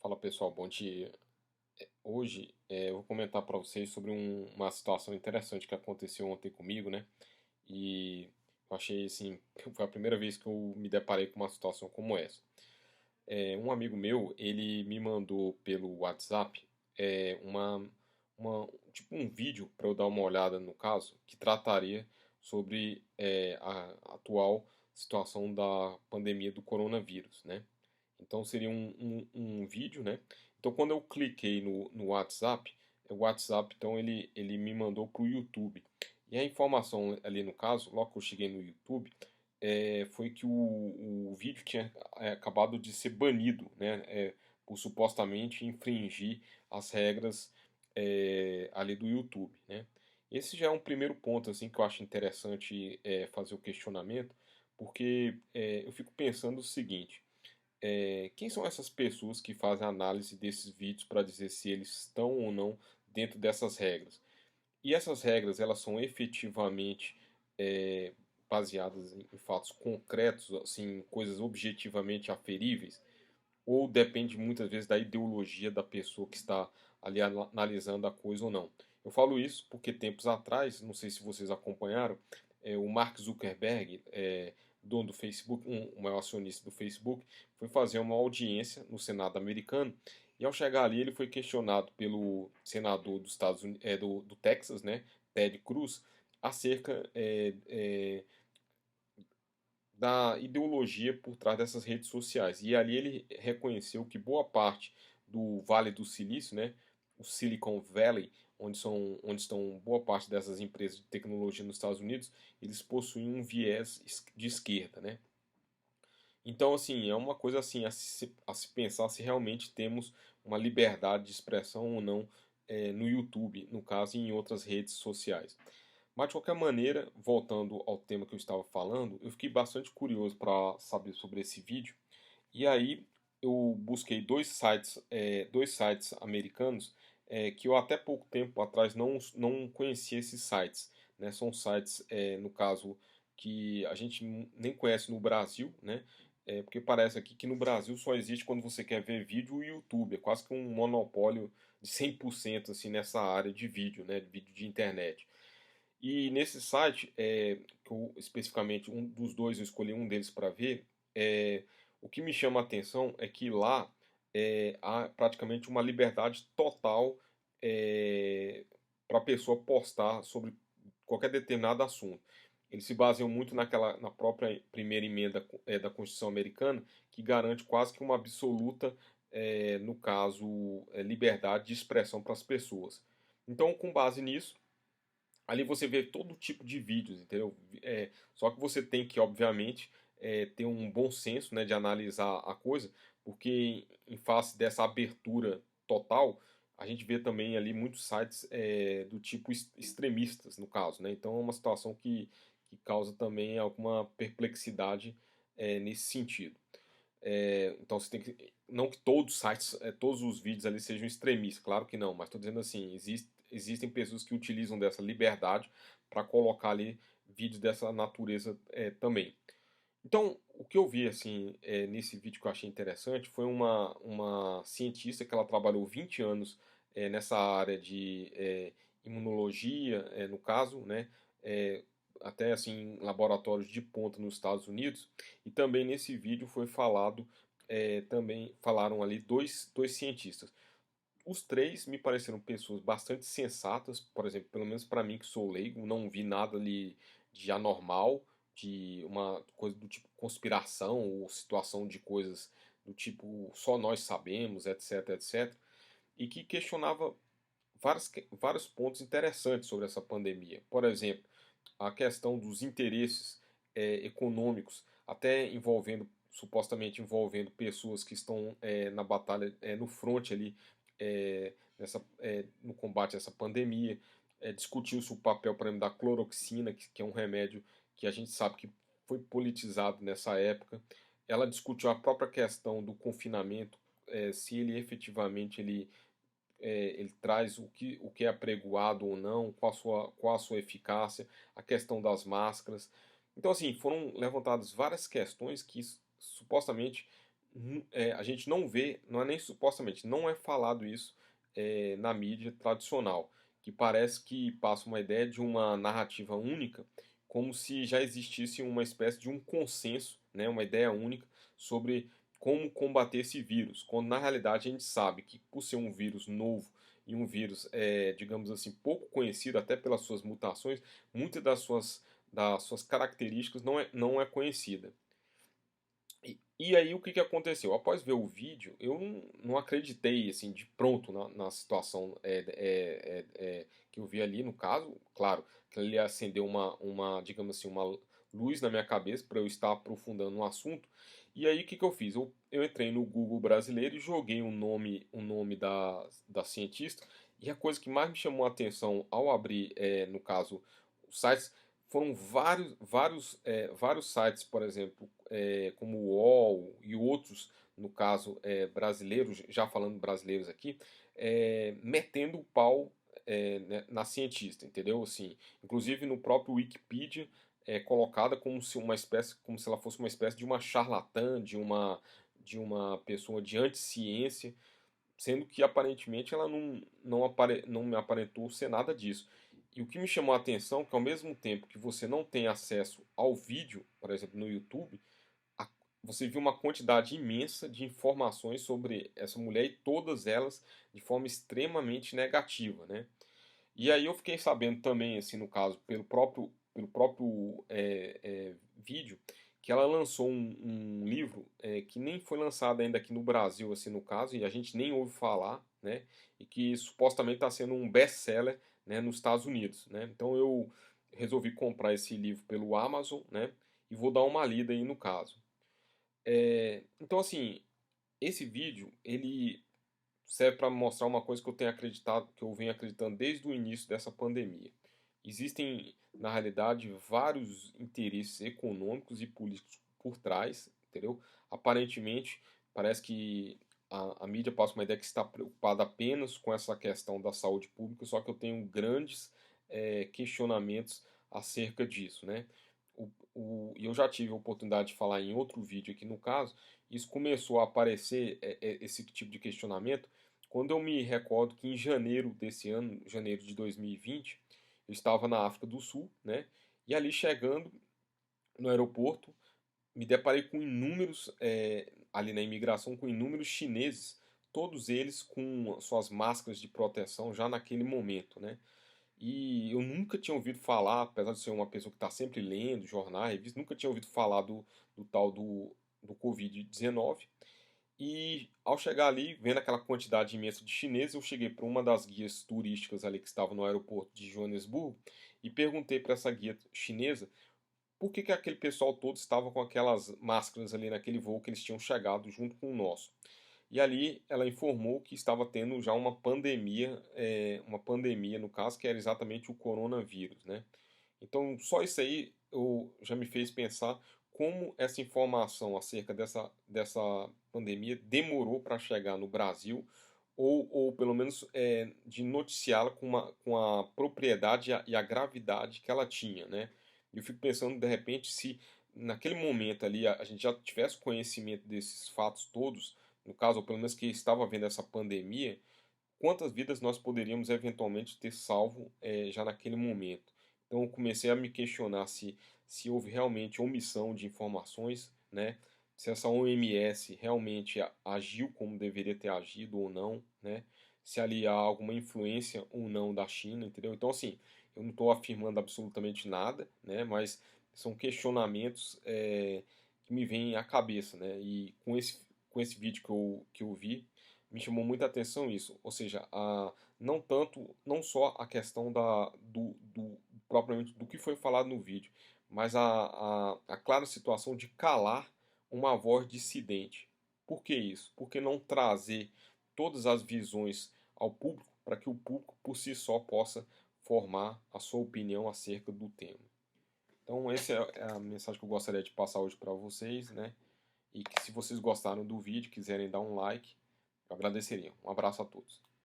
Fala pessoal, bom dia. Hoje eu vou comentar para vocês sobre uma situação interessante que aconteceu ontem comigo, né? E eu achei assim, foi a primeira vez que eu me deparei com uma situação como essa. Um amigo meu, ele me mandou pelo WhatsApp tipo um vídeo para eu dar uma olhada no caso, que trataria sobre a atual situação da pandemia do coronavírus, né? Então seria um vídeo, né? Então quando eu cliquei no WhatsApp, o WhatsApp então ele me mandou para o YouTube. E a informação ali no caso, logo que eu cheguei no YouTube, foi que o vídeo tinha acabado de ser banido, né? Por supostamente infringir as regras ali do YouTube, né? Esse já é um primeiro ponto assim que eu acho interessante fazer o questionamento, porque eu fico pensando o seguinte: quem são essas pessoas que fazem análise desses vídeos para dizer se eles estão ou não dentro dessas regras? E essas regras, elas são efetivamente é, baseadas em fatos concretos, assim, coisas objetivamente aferíveis? Ou depende muitas vezes da ideologia da pessoa que está ali analisando a coisa ou não? Eu falo isso porque tempos atrás, não sei se vocês acompanharam, o Mark Zuckerberg, dono do Facebook, o maior acionista do Facebook, foi fazer uma audiência no Senado americano e ao chegar ali ele foi questionado pelo senador dos Estados Unidos, do Texas, né, Ted Cruz, acerca da ideologia por trás dessas redes sociais. E ali ele reconheceu que boa parte do Vale do Silício, né, o Silicon Valley, onde estão boa parte dessas empresas de tecnologia nos Estados Unidos, eles possuem um viés de esquerda, né? Então, assim, é uma coisa assim a se pensar se realmente temos uma liberdade de expressão ou não no YouTube, no caso, e em outras redes sociais. Mas, de qualquer maneira, voltando ao tema que eu estava falando, eu fiquei bastante curioso para saber sobre esse vídeo. E aí eu busquei dois sites americanos que eu até pouco tempo atrás não conhecia esses sites. Né? São sites, no caso, que a gente nem conhece no Brasil, né? Porque parece aqui que no Brasil só existe quando você quer ver vídeo o YouTube. É quase que um monopólio de 100% assim, nessa área de vídeo, né? De vídeo de internet. E nesse site, que especificamente um dos dois, eu escolhi um deles para ver, o que me chama a atenção é que lá há praticamente uma liberdade total para a pessoa postar sobre qualquer determinado assunto. Eles se baseiam muito na própria primeira emenda da Constituição Americana, que garante quase que uma absoluta, no caso, liberdade de expressão para as pessoas. Então, com base nisso, ali você vê todo tipo de vídeos, entendeu? Só que você tem que, obviamente, ter um bom senso, né, de analisar a coisa, porque em face dessa abertura total, a gente vê também ali muitos sites do tipo extremistas, no caso, né? Então é uma situação que causa também alguma perplexidade nesse sentido. Então você tem que. Não que todos os sites, todos os vídeos ali sejam extremistas, claro que não, mas estou dizendo assim, existem pessoas que utilizam dessa liberdade para colocar ali vídeos dessa natureza também. Então, o que eu vi assim nesse vídeo que eu achei interessante foi uma cientista que ela trabalhou 20 anos nessa área de imunologia, no caso, né? é, Até assim em laboratórios de ponta nos Estados Unidos. E também nesse vídeo foi falado, também falaram ali dois cientistas. Os três me pareceram pessoas bastante sensatas, por exemplo, pelo menos para mim que sou leigo, não vi nada ali de anormal, de uma coisa do tipo conspiração ou situação de coisas do tipo só nós sabemos, etc, etc, e que questionava vários pontos interessantes sobre essa pandemia. Por exemplo, a questão dos interesses econômicos, até supostamente envolvendo pessoas que estão na batalha, no front ali, no combate a essa pandemia. Discutiu-se o papel, por exemplo, da cloroxina, que é um remédio que a gente sabe que foi politizado nessa época. Ela discutiu a própria questão do confinamento, se ele efetivamente ele traz o que é apregoado ou não, qual a sua eficácia, a questão das máscaras. Então, assim, foram levantadas várias questões que supostamente a gente não vê, não é nem supostamente, não é falado isso na mídia tradicional, que parece que passa uma ideia de uma narrativa única, como se já existisse uma espécie de um consenso, né, uma ideia única sobre como combater esse vírus, quando na realidade a gente sabe que por ser um vírus novo e um vírus, digamos assim, pouco conhecido até pelas suas mutações, muitas das suas características não é conhecida. E aí o que que aconteceu? Após ver o vídeo, eu não acreditei assim de pronto na situação que eu vi ali no caso. Claro, que ele acendeu digamos assim, uma luz na minha cabeça para eu estar aprofundando no assunto. E aí o que que eu fiz? Eu entrei no Google brasileiro e joguei o nome da cientista. E a coisa que mais me chamou a atenção ao abrir, no caso, os sites, foram vários sites, por exemplo, como o UOL e outros, no caso brasileiros, já falando brasileiros aqui, metendo o pau né, na cientista, entendeu? Assim, inclusive no próprio Wikipedia é colocada como se ela fosse uma espécie de uma charlatã, de uma pessoa de anti-ciência, sendo que aparentemente ela não me aparentou ser nada disso. E o que me chamou a atenção é que ao mesmo tempo que você não tem acesso ao vídeo, por exemplo, no YouTube, a- você viu uma quantidade imensa de informações sobre essa mulher e todas elas de forma extremamente negativa, né? E aí eu fiquei sabendo também, assim, no caso, pelo próprio vídeo, que ela lançou um livro que nem foi lançado ainda aqui no Brasil, assim, no caso, e a gente nem ouve falar, né? E que supostamente está sendo um best-seller, né, nos Estados Unidos, né? Então eu resolvi comprar esse livro pelo Amazon, né? E vou dar uma lida aí no caso. Então, assim, esse vídeo, ele serve para mostrar uma coisa que eu tenho acreditado, que eu venho acreditando desde o início dessa pandemia. Existem, na realidade, vários interesses econômicos e políticos por trás, entendeu? Aparentemente, parece que a mídia passa uma ideia que está preocupada apenas com essa questão da saúde pública, só que eu tenho grandes questionamentos acerca disso, né? E eu já tive a oportunidade de falar em outro vídeo aqui no caso, isso começou a aparecer, esse tipo de questionamento, quando eu me recordo que em janeiro desse ano, janeiro de 2020, eu estava na África do Sul, né? E ali chegando no aeroporto, me deparei com inúmeros, ali na imigração, com inúmeros chineses, todos eles com suas máscaras de proteção já naquele momento, né? E eu nunca tinha ouvido falar, apesar de ser uma pessoa que está sempre lendo jornais, revistas, nunca tinha ouvido falar do tal do Covid-19. E ao chegar ali, vendo aquela quantidade imensa de chineses, eu cheguei para uma das guias turísticas ali que estava no aeroporto de Joanesburgo e perguntei para essa guia chinesa por que que aquele pessoal todo estava com aquelas máscaras ali naquele voo que eles tinham chegado junto com o nosso. E ali ela informou que estava tendo já uma pandemia no caso, que era exatamente o coronavírus, né? Então, só isso aí já me fez pensar como essa informação acerca dessa pandemia demorou para chegar no Brasil, ou pelo menos de noticiá-la com a propriedade e a gravidade que ela tinha, né? E eu fico pensando, de repente, se naquele momento ali a gente já tivesse conhecimento desses fatos todos, no caso, ou pelo menos que estava havendo essa pandemia, quantas vidas nós poderíamos eventualmente ter salvo já naquele momento. Então eu comecei a me questionar se houve realmente omissão de informações, né? Se essa OMS realmente agiu como deveria ter agido ou não, né? Se ali há alguma influência ou não da China, entendeu? Então assim, eu não estou afirmando absolutamente nada, né? Mas são questionamentos que me vêm à cabeça, né? E com esse vídeo que eu vi, me chamou muita atenção isso, ou seja, não só a questão propriamente do que foi falado no vídeo, mas a clara situação de calar uma voz dissidente. Por que isso? Por que não trazer todas as visões ao público para que o público por si só possa formar a sua opinião acerca do tema? Então, essa é a mensagem que eu gostaria de passar hoje para vocês, né? E que se vocês gostaram do vídeo, quiserem dar um like, eu agradeceria. Um abraço a todos.